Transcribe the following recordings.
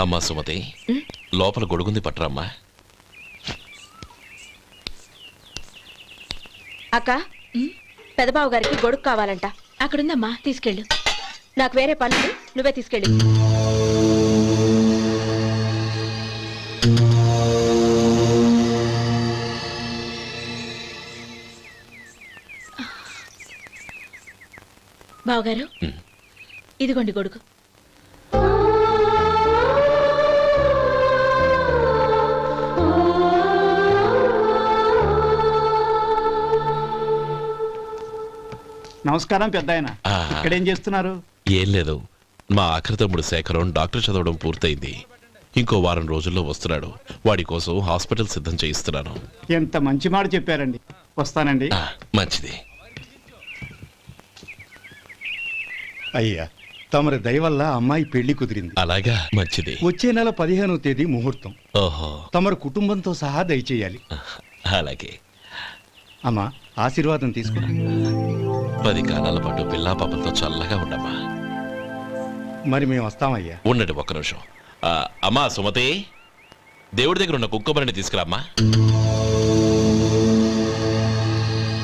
అమ్మా సుమతి, లోపల గొడుగుంది పట్టరమ్మా. అక్క, పెదబాబు గారికి గొడుగు కావాలంట. అక్కడుందమ్మా, తీసుకెళ్ళు. నాకు వేరే పనులు, నువ్వే తీసుకెళ్ళి. బావగారు, ఇదిగోండి గొడుగు. నమస్కారం పెద్దాయన. ఇక్కడేం చేస్తున్నారు? ఏం లేదు, మా ఆఖరి తమ్ముడు శేఖరం డాక్టర్ చదవడం పూర్తయింది. ఇంకో వారం రోజుల్లో వస్తున్నాడు. వాడి కోసం హాస్పిటల్ సిద్ధం చేయిస్తున్నాను. ఎంత మంచి మాట చెప్పారండి. వస్తానండి. మంచిది. అయ్యా, తమరి దయ వల్ల అమ్మాయి పెళ్లి కుదిరింది. అలాగా, మంచిది. వచ్చే నెల 15వ తేదీ ముహూర్తం. ఓహో, తమరు కుటుంబంతో సహా దయచేయాలి. అలాగే. అమ్మా, ఆశీర్వాదం తీసుకున్నా. 10 కాలాల పాటు పిల్లా పాపలతో చల్లగా ఉండమ్మా. మరి మేము వస్తామయ్యా. ఉండండి ఒక్క నిమిషం. అమ్మా సుమతి, దేవుడి దగ్గర ఉన్న కుక్కమరిని తీసుకురామ్మా.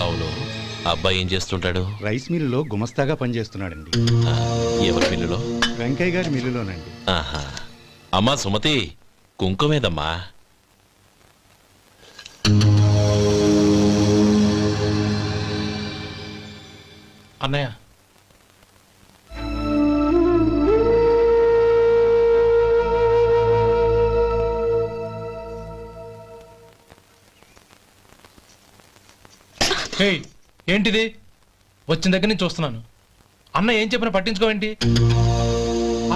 అవును, అబ్బాయి ఏం చేస్తుంటాడు? రైస్ మిల్లులో గుమస్తాగా పనిచేస్తున్నాడండి. ఎవరి మిల్లులో? వెంకయ్య గారి మిల్లులోనండి. ఆహా. అమ్మా సుమతి, కుంకుమేదమ్మా? అన్నయ్య, ఏంటిది? వచ్చిన దగ్గర నుంచి చూస్తున్నాను. అన్న ఏం చెప్పినా పట్టించుకోవేంటి?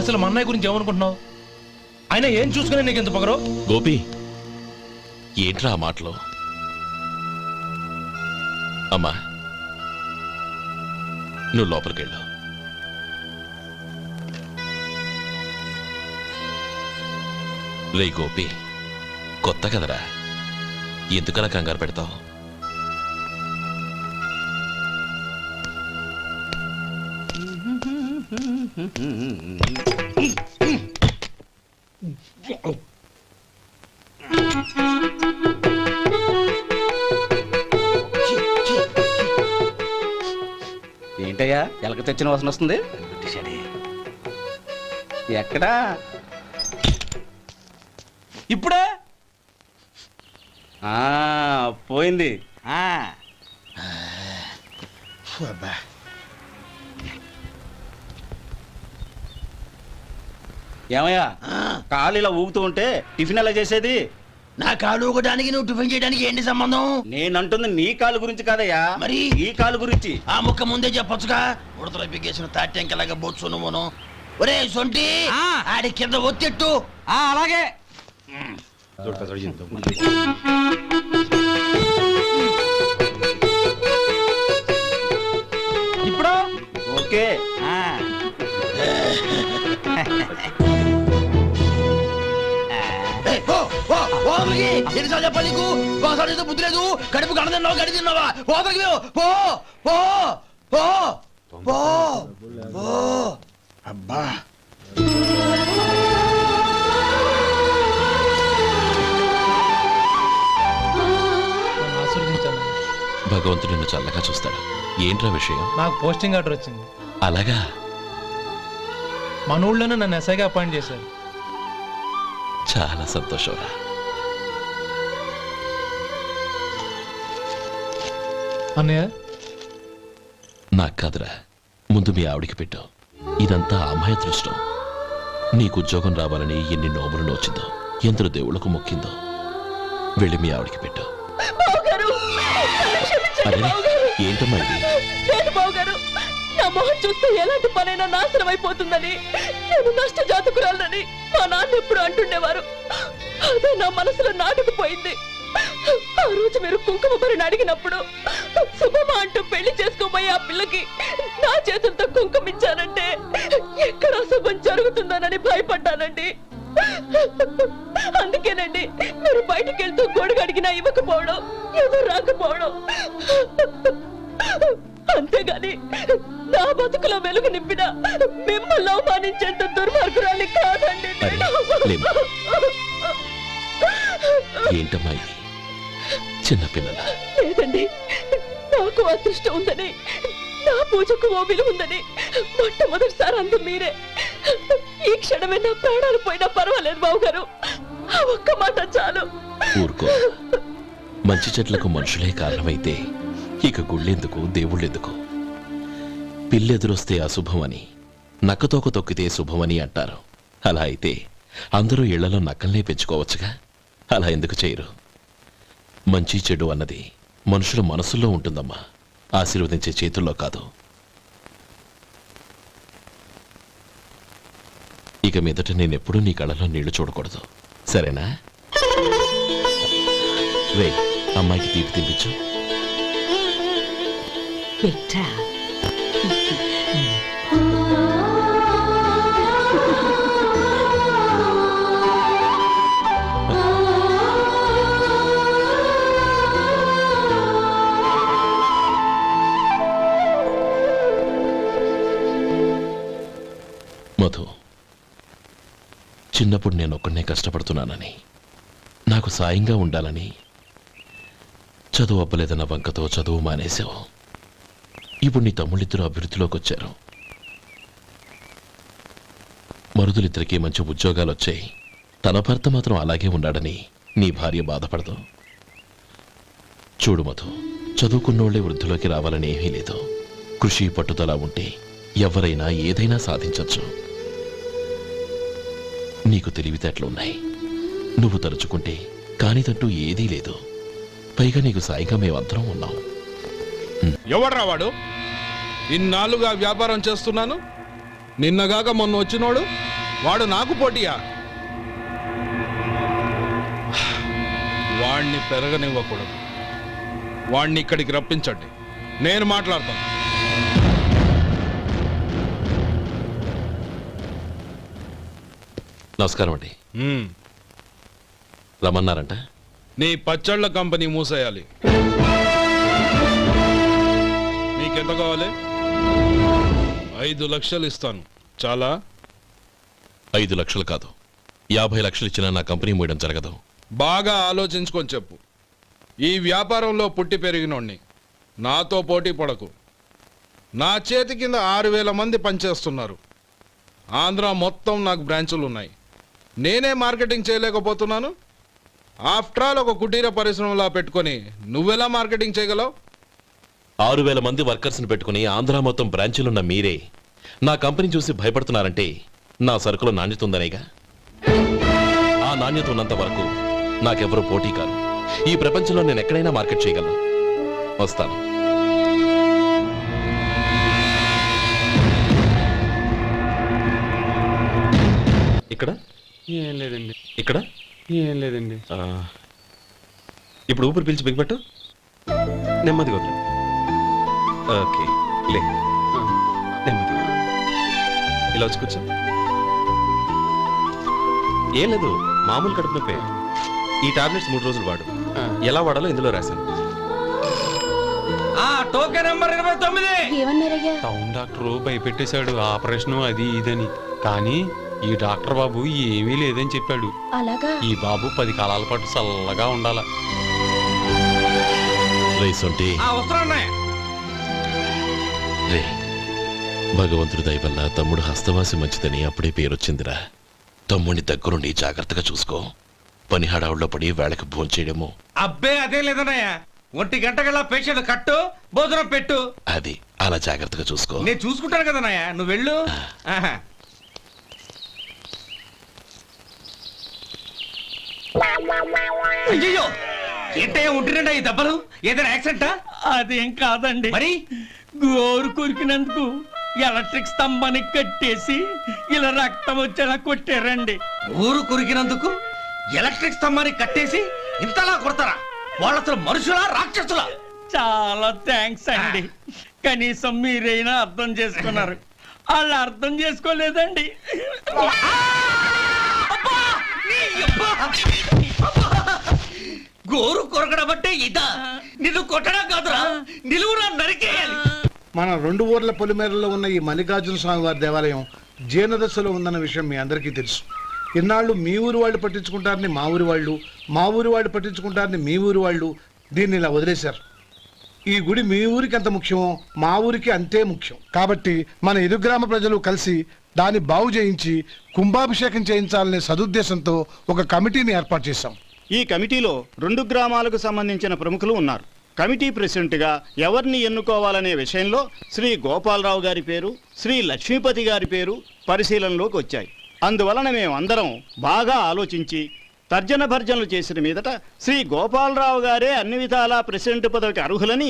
అసలు మా అన్నయ్య గురించి ఏమనుకుంటున్నావు? ఆయన ఏం చూసుకునే నీకు ఎంత పొగరు? గోపి, ఏంట్రా ఆ మాటలు? అమ్మా, నువ్వు లోపలికెళ్ళు. రే గోపి, కొత్త కదరా, ఎందుకలా కంగారు పెడతావు? ఏంటయ్యా, ఎలక తెచ్చిన వాసన వస్తుంది? ఎక్కడా? ఇప్పుడే పోయింది. ఏమయ్యా, కాలు ఇలా ఊగుతూ ఉంటే టిఫిన్ ఎలా చేసేది? నా కాలు ఊగడానికి నువ్వు టిఫిన్ చేయడానికి ఏంటి సంబంధం? నేనంటుంది నీ కాలు గురించి కాదయ్యా, మరి ఈ కాలు గురించి. ఆ ముక్క ముందే చెప్పొచ్చుగా. ఉడతలో బిగ్గేసిన తాట్యంకలాగా బొచ్చు నువ్వును. ఒరే సొంటి, ఆడి కింద ఒత్తెట్టు. అలాగే. ఇప్పుడు ఓకే. ఎన్నిసార్లు చెప్పాలి నీకు? ఒకసారి బుద్ధి లేదు. కడుపు గడ తిన్నావు, గడి తిన్నావా? పోతకి పో పో పో పో పో. అబ్బా, భగవంతుడు నిన్ను చల్లగా చూస్తాడు. ఏంట్రా విషయం? నాకు పోస్టింగ్ ఆర్డర్ వచ్చింది. అలాగా? మన ఊళ్ళోనే నన్ను ఎస్ఐగా అపాయింట్ చేశారు. చాలా సంతోషంరా. అన్నయ్య, నాకు కాదురా, ముందు మీ ఆవిడికి పెట్టు. ఇదంతా అమ్మాయి అదృష్టం. నీకు ఉద్యోగం రావాలని ఎన్ని నోములు నోచిందో, ఎందరు దేవుళ్లకు మొక్కిందో. వెళ్ళి మీ ఆవిడికి పెట్టు. అరే, ఏంటమ్మా ఇది? నా మొహం చూస్తే ఎలాంటి పనైనా నాశనం అయిపోతుందని, నేను నష్ట జాతకురాలని మా నాన్న ఎప్పుడు అంటుండేవారు. అదే నా మనసులో నాటుకుపోయింది. ఆ రోజు మీరు కుంకుమ భరిని అడిగినప్పుడు శుభమా అంటూ పెళ్లి చేసుకోబోయే ఆ పిల్లకి నా చేతులతో కుంకుమ ఇచ్చానంటే ఎక్కడ అశుభం జరుగుతుందోనని భయపడ్డానండి. అందుకేనండి మీరు బయటికి వెళ్తూ గొడుగు అడిగినా ఇవ్వకపోవడం, ఏదో రాకపోవడం. అంతేగాని నా బతుకులో వెలుగు నింపిన మిమ్మల్ని అవమానించేంత దుర్మార్గురాలి కాదండి నేను. లేమ్మా. ఏంటమ్మా ఇది? చిన్నపిల్లల లేదండి, నాకు అదృష్టం ఉందని, నా పూజకు ఓ విలువ ఉందని మొట్టమొదటిసారి అందు మీరే. ఈ క్షణమే నా ప్రాణాలు పోయినా పర్వాలేదు బావగారు, ఆ ఒక్క మాట చాలు. ఊరుకో. మంచి చెట్లకు మనుషులే కారణమైతే ఇక గుళ్ళెందుకు, దేవుళ్ళెందుకు? పిల్లెదురొస్తే అశుభమని, నక్కతోక తొక్కితే శుభమని అంటారు. అలా అయితే అందరూ ఇళ్లలో నక్కల్నే పెంచుకోవచ్చుగా. అలా ఎందుకు చేయరు? మంచి చెడు అన్నది మనుషుల మనసుల్లో ఉంటుందమ్మా, ఆశీర్వదించే చేతుల్లో కాదు. ఇక మీదట నేనెప్పుడూ నీ కళ్ళలో నీళ్లు చూడకూడదు, సరేనా? రే, అమ్మాయికి తీపి తినిపించు. పెట్టా. మధు, చిన్నప్పుడు నేను ఒక్కనే కష్టపడుతున్నానని, నాకు సాయంగా ఉండాలని చదువు అవ్వలేదన్న వంకతో చదువు మానేశావు. ఇప్పుడు నీ తమ్ముళ్ళిద్దరూ అభివృద్ధిలోకి వచ్చారు. మరుదులిద్దరికీ మంచి ఉద్యోగాలు వచ్చాయి. తన భర్త మాత్రం అలాగే ఉన్నాడని నీ భార్య బాధపడదు. చూడు మధు, చదువుకున్నోళ్లే వృద్ధిలోకి రావాలని ఏమీ లేదు. కృషి పట్టుదల ఉంటే ఎవరైనా ఏదైనా సాధించవచ్చు. నీకు తెలివితేటలున్నాయి. నువ్వు తలుచుకుంటే కానిదంటూ ఏదీ లేదు. పైగా నీకు సాయిగా మేమందరం ఉన్నాం. ఎవడ్రా వాడు? ఇన్నాళ్ళుగా వ్యాపారం చేస్తున్నాను, నిన్నగాక మొన్న వచ్చినోడు వాడు నాకు పోటీయా? వాణ్ణి పెరగనివ్వకూడదు. వాణ్ణి ఇక్కడికి రప్పించండి, నేను మాట్లాడతాను. నమస్కారం అండి. రమ్మన్నారంట? నీ పచ్చళ్ళ కంపెనీ మూసేయాలి. నీకెంత కావాలి? 5 లక్షలు ఇస్తాను, చాలా? 5 లక్షలు కాదు, 50 లక్షలు ఇచ్చినా నా కంపెనీ మూయడం జరగదు. బాగా ఆలోచించుకొని చెప్పు. ఈ వ్యాపారంలో పుట్టి పెరిగినోణ్ణి, నాతో పోటీ పడకు. నా చేతి కింద 6,000 మంది పనిచేస్తున్నారు. ఆంధ్ర మొత్తం నాకు బ్రాంచులు ఉన్నాయి. నేనే మార్కెటింగ్ చేయలేకపోతున్నాను. ఆఫ్టర్ ఆల్ ఒక కుటీర పరిశ్రమలా పెట్టుకొని నువ్వెలా మార్కెటింగ్ చేయగలవు? 6,000 మంది వర్కర్స్ని పెట్టుకుని ఆంధ్ర మొత్తం బ్రాంచీలున్న మీరే నా కంపెనీ చూసి భయపడుతున్నారంటే నా సరుకులో నాణ్యత ఉందనేగా. ఆ నాణ్యత ఉన్నంత వరకు నాకెవరూ పోటీ కాదు. ఈ ప్రపంచంలో నేను ఎక్కడైనా మార్కెట్ చేయగలను. వస్తాను. ఇక్కడ ఏం లేదండి. ఇక్కడ ఏం లేదండి. ఇప్పుడు ఊపిరి పీల్చి బిగ్బట్టు, నెమ్మదిగా వదిలి. ఓకే, లే, నెమ్మదిగా ఇలా వచ్చి కూర్చో. ఏం లేదు, మామూలు కడుపు నొప్పే. ఈ టాబ్లెట్స్ 3 రోజులు వాడు. ఎలా వాడాలో ఇందులో రాశాను. Token number 29. టౌన్ డాక్టర్ భయపెట్టేశాడు, ఆపరేషన్ అది ఇదని. కానీ ఈ డాక్టర్ బాబు ఏమీ లేదని చెప్పాడు. అలాగా? ఈ బాబు 10 కాలాల పాటు చల్లగా ఉండాల. రే, భగవంతుడి దయ వల్ల తమ్ముడు హస్తవాసి మంచిదని అప్పుడే పేరొచ్చిందిరా. తమ్ముడిని దగ్గరుండి జాగ్రత్తగా చూసుకో. పని హడావుల్లో పడి వేళకి భోంచేయడము. అబ్బే అదే లేదన్నయ్య. 1 గంటకల్లా పేషెంట్ కట్టు, భోజనం పెట్టు. అది అలా జాగ్రత్తగా చూసుకో. నేను చూసుకుంటాను కదన్నయ్య, నువ్వు వెళ్ళు. అయ్యో, ఏంటయ్యా ఉంటున్నాడా ఈ దెబ్బలు? ఏదైనా యాక్సిడెంటా? అదేం కాదండి, మరి గోరు కొరికినందుకు ఎలక్ట్రిక్ స్తంభానికి కట్టేసి ఇలా రక్తం వచ్చేలా కొట్టారండి. ఊరు కొరికినందుకు ఎలక్ట్రిక్ స్తంభాన్ని కట్టేసి ఇంతలా కొడతారా? వాళ్ళు అసలు మనుషులా, రాక్షసులా? చాలా థ్యాంక్స్ అండి, కనీసం మీరైనా అర్థం చేసుకున్నారు. వాళ్ళు అర్థం చేసుకోలేదండి. గోరు కొరకడం అంటే ఇదా? నిన్ను కొట్టడం కాదురా, నిలువురా నరికేయాలి. మన 2 ఊర్ల పొలిమేరలో ఉన్న ఈ మల్లికార్జున స్వామి వారి దేవాలయం జీర్ణదశలో ఉందన్న విషయం మీ అందరికీ తెలుసు. ఇన్నాళ్ళు మీ ఊరు వాళ్ళు పట్టించుకుంటారని మా ఊరి వాళ్ళు, మా ఊరి వాళ్ళు పట్టించుకుంటారని మీ ఊరి వాళ్ళు దీన్ని ఇలా వదిలేశారు. ఈ గుడి మీ ఊరికి ఎంత ముఖ్యమో మా ఊరికి అంతే ముఖ్యం. కాబట్టి మన ఇరు గ్రామ ప్రజలు కలిసి దాన్ని బాగు చేయించి కుంభాభిషేకం చేయించాలనే సదుద్దేశంతో ఒక కమిటీని ఏర్పాటు చేశాం. ఈ కమిటీలో 2 గ్రామాలకు సంబంధించిన ప్రముఖులు ఉన్నారు. కమిటీ ప్రెసిడెంట్గా ఎవరిని ఎన్నుకోవాలనే విషయంలో శ్రీ గోపాలరావు గారి పేరు, శ్రీ లక్ష్మీపతి గారి పేరు పరిశీలనలోకి వచ్చాయి. అందువలన మేమందరం బాగా ఆలోచించి తర్జన భర్జనలు చేసిన మీదట శ్రీ గోపాలరావు గారే అన్ని విధాలా ప్రెసిడెంట్ పదవికి అర్హులని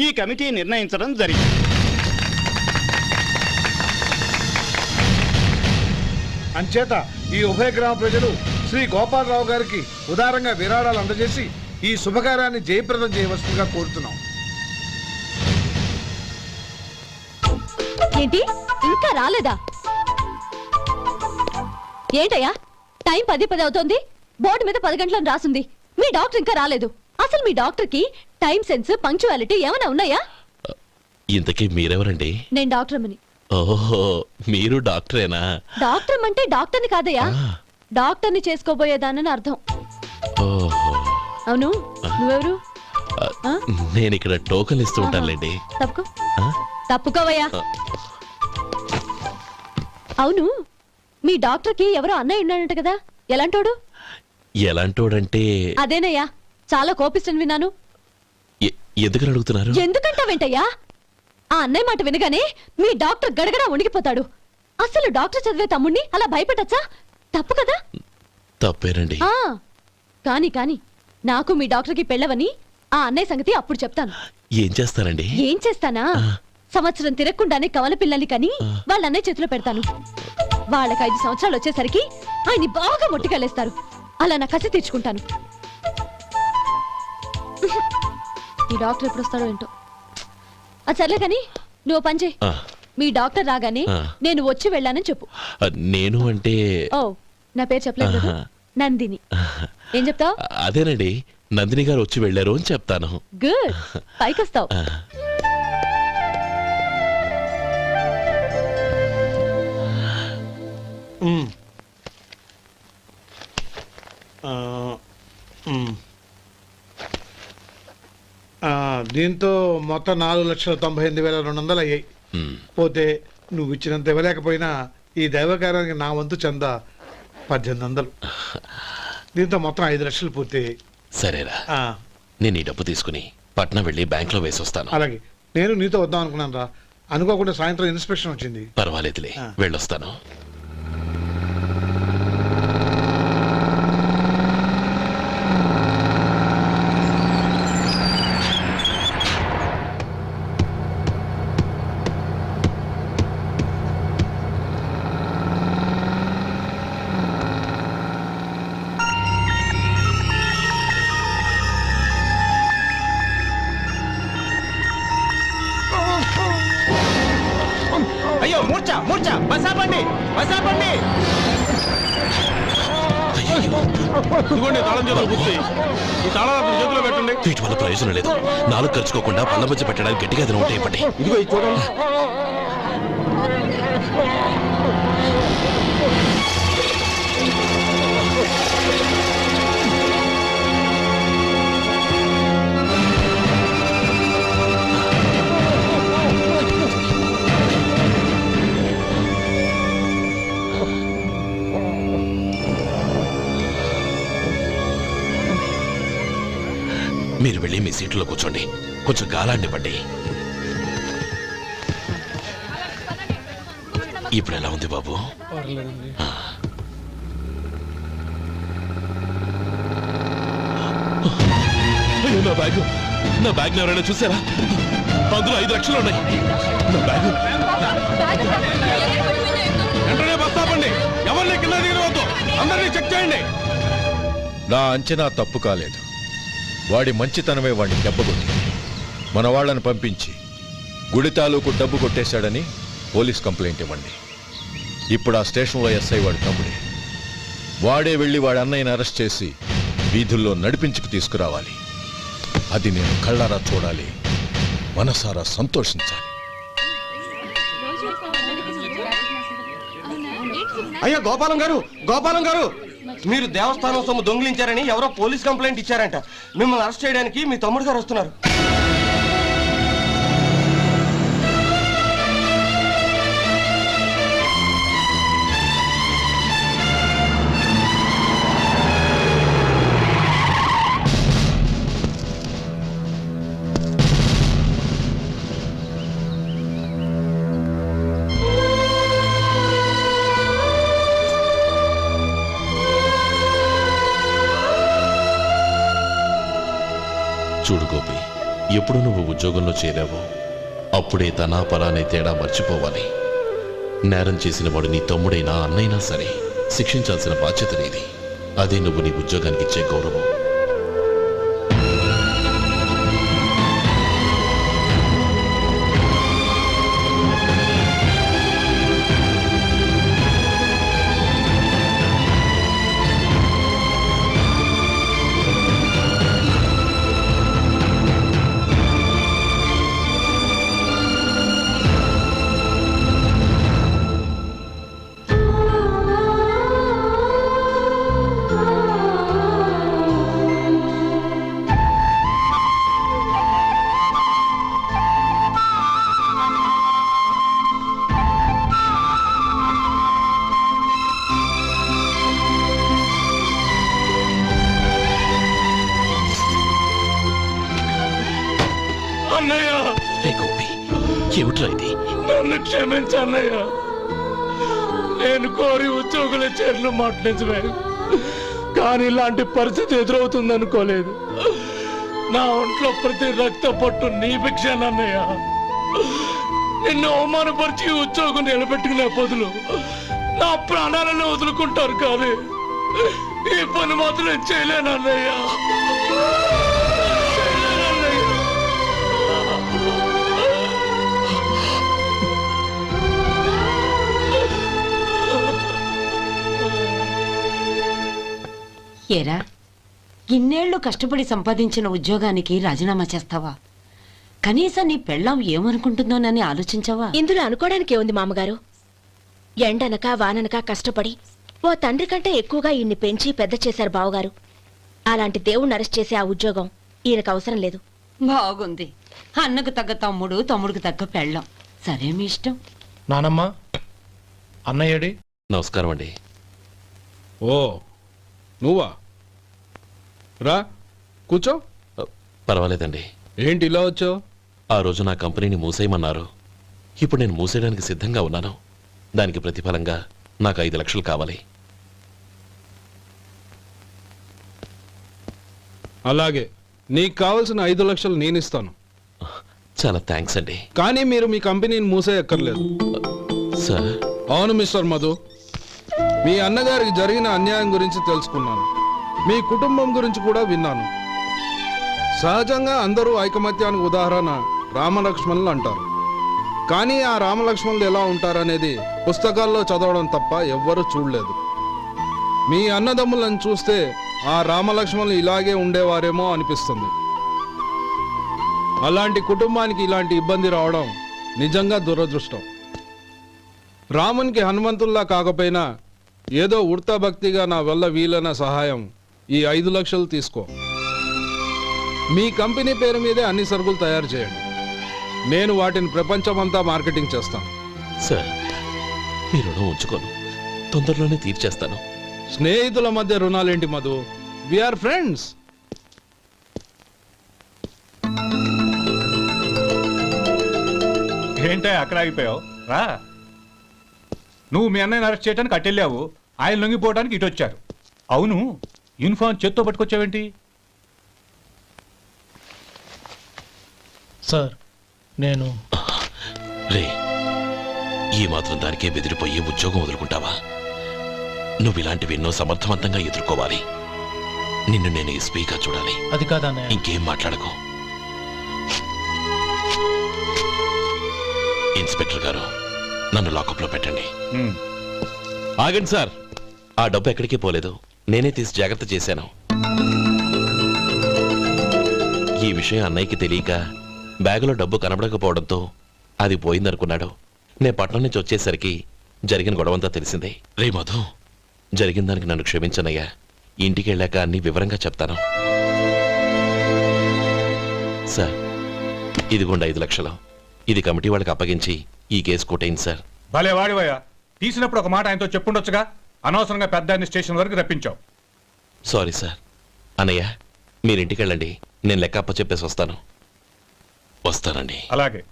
ఈ కమిటీ నిర్ణయించడం జరిగింది. అంచేత ఈ ఉభయ గ్రామ ప్రజలు శ్రీ గోపాలరావు గారికి ఉదారంగా విరాళాలు అందజేసి ఈ శుభకార్యాన్ని జయప్రదం చేయవలసిందిగా కోరుతున్నాం. ఏంటి ఇంకా రాలేదా? ఏంటయ్యా టైం 10 అవుతోంది, బోర్డు మీద 10 గంటలను రాసుంది. మీ డాక్టర్ ఇంకా రాలేదు. అసలు మీ డాక్టర్ కి టైం సెన్స్, పంక్చువాలిటీ ఏమైనా ఉన్నాయా? ఇంతకీ మీరెవరండి? నేను డాక్టర్ అమ్మని. ఓహో, మీరు డాక్టరేనా? డాక్టర్ అంటే డాక్టర్ని కాదయ్యా, డాక్టర్ని చేసుకోబోయేదానని అర్థం. ఓహో, అవును, నువ్వెవరు? నేను ఇక్కడ టోకన్ ఇస్తూ ఉంటానులేండి. తప్పుకో, తప్పుకోవయ్యా. అవును, మీ డాక్టర్ కి ఎవరో అన్నయ్య ఉన్నాడంట కదా, ఎలాంటోడు? ఎలాంటోడంటే అదేనయ్యా, చాలా కోపిస్తని విన్నాను. ఎందుకని అడుగుతున్నారు? ఎందుకంటావేంటయ్యా? ఆ అన్నయ్య మాట వినగానే మీ డాక్టర్ గడగడా వణికిపోతాడు. అసలు డాక్టర్ చదివే తమ్ముణ్ణి అలా భయపెట్టచ్చా? తప్పు కదా? తప్పేనండి. కాని కాని నాకు మీ డాక్టర్కి పెళ్ళవని ఆ అన్నయ్య సంగతి అప్పుడు చెప్తాను. ఏం చేస్తానండి? ఏం చేస్తానా? సంవత్సరం తిరగకుండానే కవల పిల్లల్ని కని వాళ్ళ అన్నయ్య చేతిలో పెడతాను. వాళ్ళకి 5 సంవత్సరాలు వచ్చేసరికి ఆయన్ని బాగా మొట్టికెళ్ళేస్తారు. అలా నా కసి తీర్చుకుంటాను. ఈ డాక్టర్ ఎప్పుడు వస్తాడో ఏంటో. అది సర్లే కాని నువ్వు పని చేయి. మీ డాక్టర్ రాగానే నేను వచ్చి వెళ్ళానని చెప్పు. నేను అంటే ఓ, నా పేరు చెప్పలేదు కదా, నందిని. ఏం చెప్తావు? అదేనండి, నందిని గారు వచ్చి వెళ్ళారు అని చెప్తాను. గుడ్, పైకొస్తావు. దీంతో మొత్తం 4,98,200 అయ్యాయి. పోతే నువ్వు ఇచ్చినంత ఇవ్వలేకపోయినా ఈ దైవకార్యానికి నా వంతు చందా 1800. దీంతో మొత్తం 5 లక్షలు పూర్తయ్యాయి. సరేరా, నేను ఈ డబ్బు తీసుకుని పట్నం వెళ్ళి బ్యాంక్ లో వేసి వస్తాను. అలాగే, నేను నీతో వద్దాం అనుకున్నాను రా, అనుకోకుండా సాయంత్రం ఇన్స్పెక్షన్ వచ్చింది. పర్వాలేదులే, వెళ్ళొస్తాను. అయ్యో, మూర్ఛ మూర్ఛ, బసాపండి బసాపండి. ఇదిగోండి తాళం చేతులు గుర్తు. ఈ తాళాలు చేతిలో పెట్టండి. వీటి వల్ల ప్రయోజనం లేదు. 4 ఖర్చుకోకుండా పళ్ళ మధ్య పెట్టడానికి గట్టిగా ఏదైనా ఉంటే ఇవ్వండి. ఇదిగో ఇది చూడండి. మీరు వెళ్ళి మీ సీట్లో కూర్చోండి, కొంచెం గాలాన్నివ్వండి. ఇప్పుడు ఎలా ఉంది బాబు? అయ్యో, నా బ్యాగ్ ఎవరైనా చూసారా? అందులో 5 లక్షలు ఉన్నాయి. నా బ్యాగ్ వెంటనే బస్ ఆపండి. ఎవరిని కింద దిగవద్దు, అందరినీ చెక్ చేయండి. నా అంచనా తప్పు కాలేదు. వాడి మంచితనమే వాడిని దెబ్బకొట్టి మన వాళ్ళని పంపించి గుడి తాలూకు డబ్బు కొట్టేశాడని పోలీస్ కంప్లైంట్ ఇవ్వండి. ఇప్పుడు ఆ స్టేషన్లో ఎస్ఐ వాడి తమ్ముడే. వాడే వెళ్ళి వాడి అన్నయ్యని అరెస్ట్ చేసి వీధుల్లో నడిపించుకు తీసుకురావాలి. అది నేను కళ్ళారా చూడాలి, మనసారా సంతోషించాలి. అయ్యా గోపాలం గారు, మీరు దేవస్థానం సొమ్ము దొంగిలించారని ఎవరో పోలీస్ కంప్లైంట్ ఇచ్చారంట. మిమ్మల్ని అరెస్ట్ చేయడానికి మీ తమ్ముడు గారు వస్తున్నారు. చూడు గోపి, ఎప్పుడు నువ్వు ఉద్యోగంలో చేరావో అప్పుడే తనా పరానే తేడా మర్చిపోవాలి. నేరం చేసిన వాడు నీ తమ్ముడైనా అన్నైనా సరే శిక్షించాల్సిన బాధ్యత నీది. అదే నువ్వు నీ ఉద్యోగానికి ఇచ్చే గౌరవం. ఏమిట్రా ఇది? నన్ను క్షమించన్నయ్య. నేను కోరి ఉద్యోగుల చేతులు మాట్లాడించమే, కానీ ఇలాంటి పరిస్థితి ఎదురవుతుంది అనుకోలేదు. నా ఒంట్లో ప్రతి రక్త పట్టు నీ భిక్షానన్నయ్య. నిన్ను అవమానపరిచి ఉద్యోగం నిలబెట్టుకునే బదులు నా ప్రాణాలను వదులుకుంటారు, కానీ ఈ పని మాత్రం చేయలేనన్నయ్య. ఏరా, ఇన్నేళ్లు కష్టపడి సంపాదించిన ఉద్యోగానికి రాజీనామా చేస్తావా? కనీసం నీ పెళ్ళాం ఏమనుకుంటుందోనని ఆలోచించావా? ఇందులో అనుకోవడానికి ఏముంది మామగారు? ఎండనక వాననక కష్టపడి ఓ తండ్రి కంటే ఎక్కువగా ఈయన్ని పెంచి పెద్ద చేశారు బావగారు. అలాంటి దేవుణ్ణి అరెస్ట్ చేసే ఆ ఉద్యోగం ఈయనకు అవసరం లేదు. బాగుంది. అన్నకు తగ్గ తమ్ముడు, తమ్ముడికి తగ్గ పెళ్ళాం. సరే, మీ ఇష్టం. నానమ్మ, అన్నయ్యడి. నమస్కారం అండి. ఓ నువ్వా? రా కూర్చో. పర్వాలేదండి. ఏంటి ఇలా వచ్చావు? ఆ రోజు నా కంపెనీని మూసేయమన్నారు. ఇప్పుడు నేను మూసేయడానికి సిద్ధంగా ఉన్నాను. దానికి ప్రతిఫలంగా నాకు 5 లక్షలు కావాలి. అలాగే, నీకు కావాల్సిన 5 లక్షలు నేను ఇస్తాను. చాలా థ్యాంక్స్ అండి. కానీ మీరు మీ కంపెనీని మూసేయక్కర్లేదు. సార్? అవును మిస్టర్ మధు, మీ అన్నగారికి జరిగిన అన్యాయం గురించి తెలుసుకున్నాను. మీ కుటుంబం గురించి కూడా విన్నాను. సహజంగా అందరూ ఐకమత్యానికి ఉదాహరణ రామలక్ష్మణులు అంటారు. కానీ ఆ రామలక్ష్మణులు ఎలా ఉంటారనేది పుస్తకాల్లో చదవడం తప్ప ఎవ్వరూ చూడలేదు. మీ అన్నదమ్ములను చూస్తే ఆ రామలక్ష్మణులు ఇలాగే ఉండేవారేమో అనిపిస్తుంది. అలాంటి కుటుంబానికి ఇలాంటి ఇబ్బంది రావడం నిజంగా దురదృష్టం. రామునికి హనుమంతుల్లా కాకపోయినా ఏదో ఉడతా భక్తిగా నా వల్ల వీలైన సహాయం ఈ 5 లక్షలు తీసుకో. మీ కంపెనీ పేరు మీదే అన్ని సరుకులు తయారు చేయండి. నేను వాటిని ప్రపంచమంతా మార్కెటింగ్ చేస్తాను. సార్, మీ రుణం ఉంచుకోను, తొందరలోనే తీర్చేస్తాను. స్నేహితుల మధ్య రుణాలేంటి మధు? We are friends. ఏంటో అక్కడ ఆగిపోయావు? రా. నువ్వు మీ అన్నయ్యని అరెస్ట్ చేయడానికి అట్టెళ్ళావు, ఆయన లొంగిపోవడానికి ఇటు వచ్చారు. అవును, యూనిఫామ్ చేత్తో పట్టుకొచ్చావేంటి? సార్, నేను రే, ఈ మాత్రం దానికే బెదిరిపోయి ఉద్యోగం వదులుకుంటావా? నువ్వు ఇలాంటివి ఎన్నో సమర్థవంతంగా ఎదుర్కోవాలి. నిన్ను నేను ఎస్పీగా చూడాలి. అది కాదన్నయ్య. ఇంకేం మాట్లాడకు. ఇన్స్పెక్టర్ గారు, నన్ను లాకప్లో పెట్టండి. ఆగండి సార్, ఆ డబ్బు ఎక్కడికి పోలేదు, నేనే తీసి జాగ్రత్త చేశాను. ఈ విషయం అన్నయ్యకి తెలియక బ్యాగులో డబ్బు కనబడకపోవడంతో అది పోయిందనుకున్నాడు. నే పట్నం నుంచి వచ్చేసరికి జరిగిన గొడవంతా తెలిసిందే. రే మధు, జరిగిన దానికి నన్ను క్షమించనయ్యా. ఇంటికి వెళ్ళాక అన్ని వివరంగా చెప్తాను. సార్, ఇదిగోండి 5 లక్షలు. ఇది కమిటీ వాళ్ళకి అప్పగించి ఈ కేసు కొట్టేయండి సార్. భలే వాడివయ్యా, తీసినప్పుడు ఒక మాట ఆయనతో చెప్పుండొచ్చుగా. అనవసరంగా పెద్ద ఆయన స్టేషన్ వరకు రప్పించావు. Sorry sir. అన్నయ్య, మీరింటికి వెళ్ళండి, నేను లెక్క అప్ప చెప్పేసి వస్తాను. వస్తానండి. అలాగే.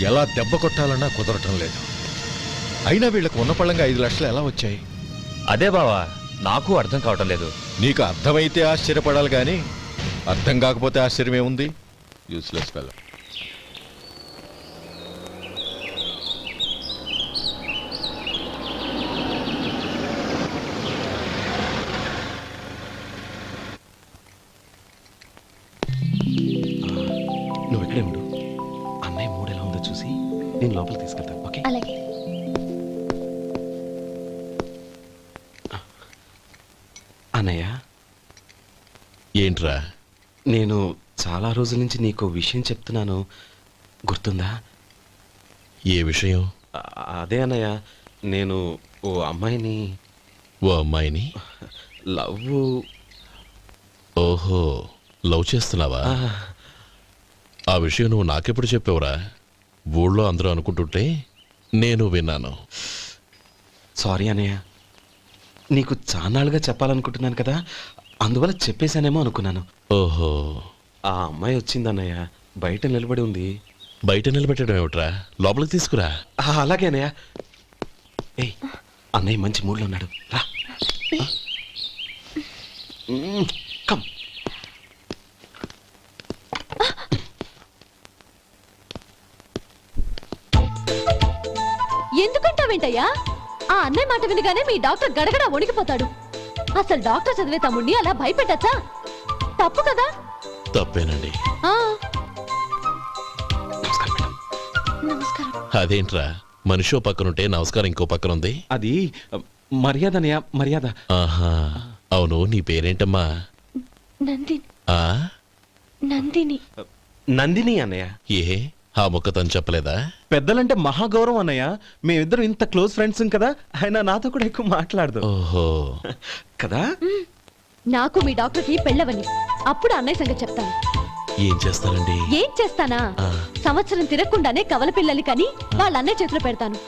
ఎలా దెబ్బ కొట్టాలన్నా కుదరటం లేదు. అయినా వీళ్ళకు ఉన్న పళ్ళంగా 5 లక్షలు ఎలా వచ్చాయి? అదే బావా, నాకు అర్థం కావటం లేదు. నీకు అర్థమైతే ఆశ్చర్యపడాలి కానీ అర్థం కాకపోతే ఆశ్చర్యమేముంది? Useless fellow. నువ్వు ఇక్కడే ఉండు. అన్నయ్య మూడు ఎలా ఉందో చూసి నేను లోపలికి తీసుకెళ్తాను. ఓకే? అలాగే. అన్నయ్య, ఏంట్రా? నేను చాలా రోజుల నుంచి నీకు విషయం చెప్తున్నాను, గుర్తుందా? ఏ విషయం? అదే అన్నయ్య, నేను ఓ అమ్మాయిని లవ్. ఓహో, లవ్ చేస్తున్నావా? ఆ విషయం నువ్వు నాకెప్పుడు చెప్పావురా? ఊళ్ళో అందరూ అనుకుంటుంటే నేను విన్నాను. సారీ అన్నయ్య, నీకు చాన్నాళ్ళుగా చెప్పాలనుకుంటున్నాను కదా, అందువల్ల చెప్పేశానేమో అనుకున్నాను. ఓహో, ఆ అమ్మాయి వచ్చిందన్నయ్య, బయట నిలబడి ఉంది. బయట నిలబెట్టడం ఏమిట్రా? లోపలికి తీసుకురా. అలాగే అన్నయ్య. ఏయ్, అన్నయ్య మంచి మూడ్లో ఉన్నాడు, రా. కమ్. ఎందుకంటావేంటయ్యా? ఆ అన్నయ్య మాట వినగానే మీ డాక్టర్ గడగడ వణికిపోతాడు. అసలు డాక్టర్ చదివే తమ్ముడిని అలా భయపెట్టచ్చా? తప్పు కదా? తప్పేనండి. నమస్కారం. అదేంట్రా, మనిషో పక్కనుంటే నమస్కారం ఇంకో పక్కన ఉంది? అది మర్యాద అన్నయ్య, మర్యాద. ఆహా, అవును, నీ పేరేంటమ్మా? నందిని. ఆ నందిని. నందిని అన్నయ్య. ఏ, ఆ మొక్క తను చెప్పలేదా? పెద్దలంటే మహాగౌరవం అన్నయ్య. మేమిద్దరం ఇంత క్లోజ్ ఫ్రెండ్స్ కదా, ఆయన నాతో కూడా ఎక్కువ మాట్లాడదు. ఓహో, కదా? నాకు మీ డాక్టర్కి పెళ్ళవని అప్పుడు అన్నయ్య సంగతి చెప్తాను. ఏం చేస్తారండి? ఏం చేస్తానా? సంవత్సరం తిరగకుండానే కవల పిల్లల్ని కని వాళ్ళ అన్నయ్య చేతిలో పెడతాను.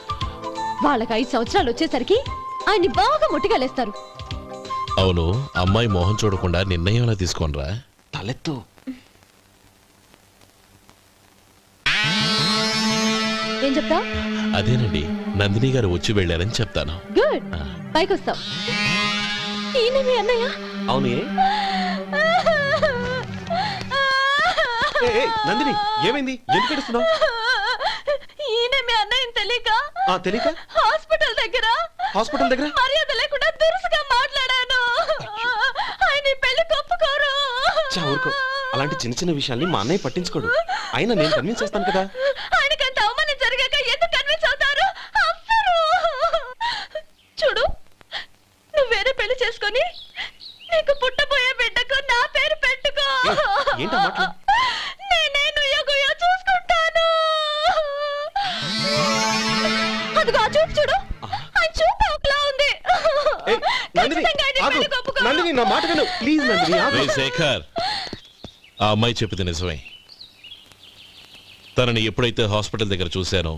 వాళ్ళకి 5 సంవత్సరాలు వచ్చేసరికి ఆయన్ని బాగా ముట్టిగలేస్తారు. అవును, అమ్మాయి మోహం చూడకుండా నిర్ణయం ఎలా తీసుకోనరా? తలెత్తు. ఏం చెప్తా? అదేనండి, నందిని గారు వచ్చి వెళ్ళారని చెప్తాను. గుడ్, పైకొస్తావు. ఈయన మీ అన్నయ్య? అవును. నందిని, ఏమైంది? ఎందుకు ఏడుస్తున్నావు? ఈయన మీ అన్నయ్యని తెలియక తెలియక హాస్పిటల్ దగ్గర మర్యాద లేకుండా దురుసుగా మాట్లాడాను. ఆయన ఈ పెళ్లి ఒప్పుకోరు. ఊరుకో, అలాంటి చిన్న చిన్న విషయాల్ని మా అన్నయ్య పట్టించుకోడు. అయినా నేను కన్విన్స్ చేస్తాను కదా. ఆయనకంత అవమానం జరిగాక ఎందుకు కన్విన్స్ అవుతారు? చూడు, నువ్వు వేరే పెళ్లి చేసుకొని నీకు పుట్టబోయే బిడ్డకు నా పేరు పెట్టుకో. ఏంటో మాట్లా? నేనే నుయ్యగుయ్య చూసుకుంటాను. అదిగో ఆ చూపు చూడు, ఆ చూపు ఒకలా ఉంది. నందిని, నా మాట విను ప్లీజ్. నందిని, శేఖర్, ఆ అమ్మాయి చెప్పింది నిజమే. తనని ఎప్పుడైతే హాస్పిటల్ దగ్గర చూశానో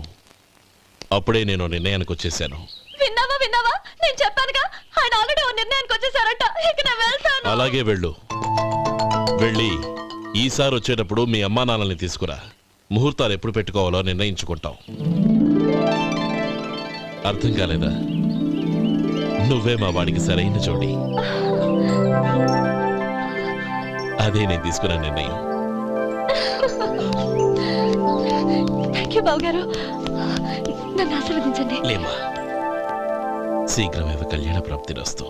అప్పుడే నేను నిర్ణయానికి వచ్చేసాను. విన్నావా? నేను చెప్పానుగా, ఆయన ఆల్రెడీ ఓ నిర్ణయానికి వచ్చేసారట. ఇక నేను వెళ్తాను. అలాగే వెళ్ళి ఈసారి వచ్చేటప్పుడు మీ అమ్మా నాన్నల్ని తీసుకురా. ముహూర్తాలు ఎప్పుడు పెట్టుకోవాలో నిర్ణయించుకుంటాం. అర్థం కాలేదా? నువ్వే మా వాడికి సరైన జోడి. అదే నేను తీసుకున్న నిర్ణయం. థ్యాంక్ యూ బావగారు, నన్ను ఆశీర్వదించండి. లేమ్మా, శీఘ్రమేవ కళ్యాణ ప్రాప్తిరస్తు.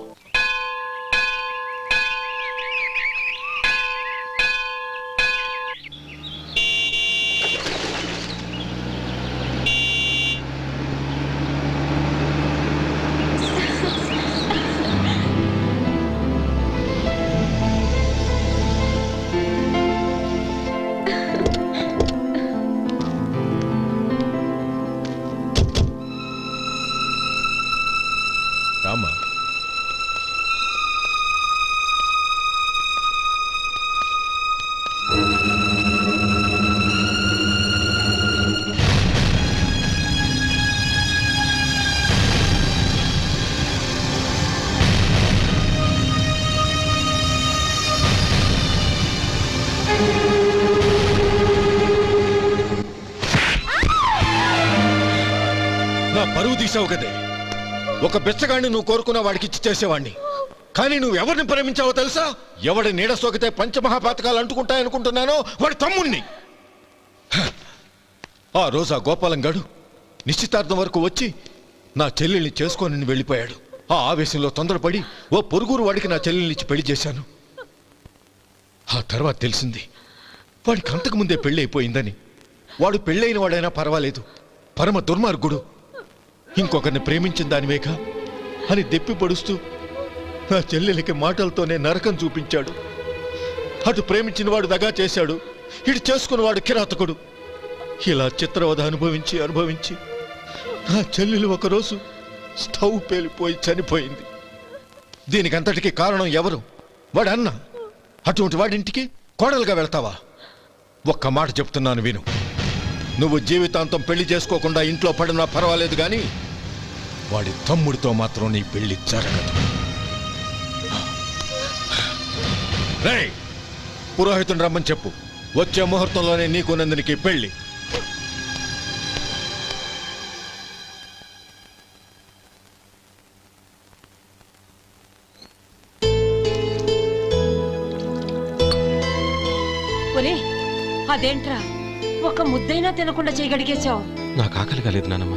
రామా. నా పరువు తీసావు కదే. ఒక బెచ్చగాడిని నువ్వు కోరుకున్న వాడికి ఇచ్చి చేసేవాడిని. కానీ నువ్వు ఎవరిని ప్రేమించావో తెలుసా? ఎవడి నీడ సోకితే పంచమహాపాతకాలు అంటుకుంటాయనుకుంటున్నానో వాడి తమ్ముణ్ణి. ఆ రోజు ఆ గోపాలం గడు నిశ్చితార్థం వరకు వచ్చి నా చెల్లెల్ని చేసుకొని వెళ్ళిపోయాడు. ఆ ఆవేశంలో తొందరపడి ఓ పొరుగురు వాడికి నా చెల్లెల్ని ఇచ్చి పెళ్లి చేశాను. ఆ తర్వాత తెలిసింది వాడికి అంతకుముందే పెళ్లి అయిపోయిందని. వాడు పెళ్ళైన వాడైనా పర్వాలేదు, పరమ దుర్మార్గుడు. ఇంకొకరిని ప్రేమించిన దానివేక అని దెప్పి పొడుస్తూ నా చెల్లెలికి మాటలతోనే నరకం చూపించాడు. అటు ప్రేమించిన వాడు దగా చేశాడు, ఇటు చేసుకున్నవాడు కిరాతకుడు. ఇలా చిత్రవధ అనుభవించి అనుభవించి నా చెల్లెలు ఒకరోజు స్టవ్ పేలిపోయి చనిపోయింది. దీనికంతటికీ కారణం ఎవరు? వాడు అన్న. అటువంటి వాడింటికి కోడలుగా వెళ్తావా? ఒక్క మాట చెప్తున్నాను విను. నువ్వు జీవితాంతం పెళ్లి చేసుకోకుండా ఇంట్లో పడినా పర్వాలేదు కానీ వాడి తమ్ముడితో మాత్రం నీ పెళ్లి జరగదు. రేయ్, పురోహితుని రమ్మని చెప్పు. వచ్చే ముహూర్తంలోనే నీకు నందినికి పెళ్లి. అదేంట్రా, ఒక ముద్దైనా తినకుండా చేయగడిగేశావు? నాకు ఆకలి కాలేదు నానమ్మ.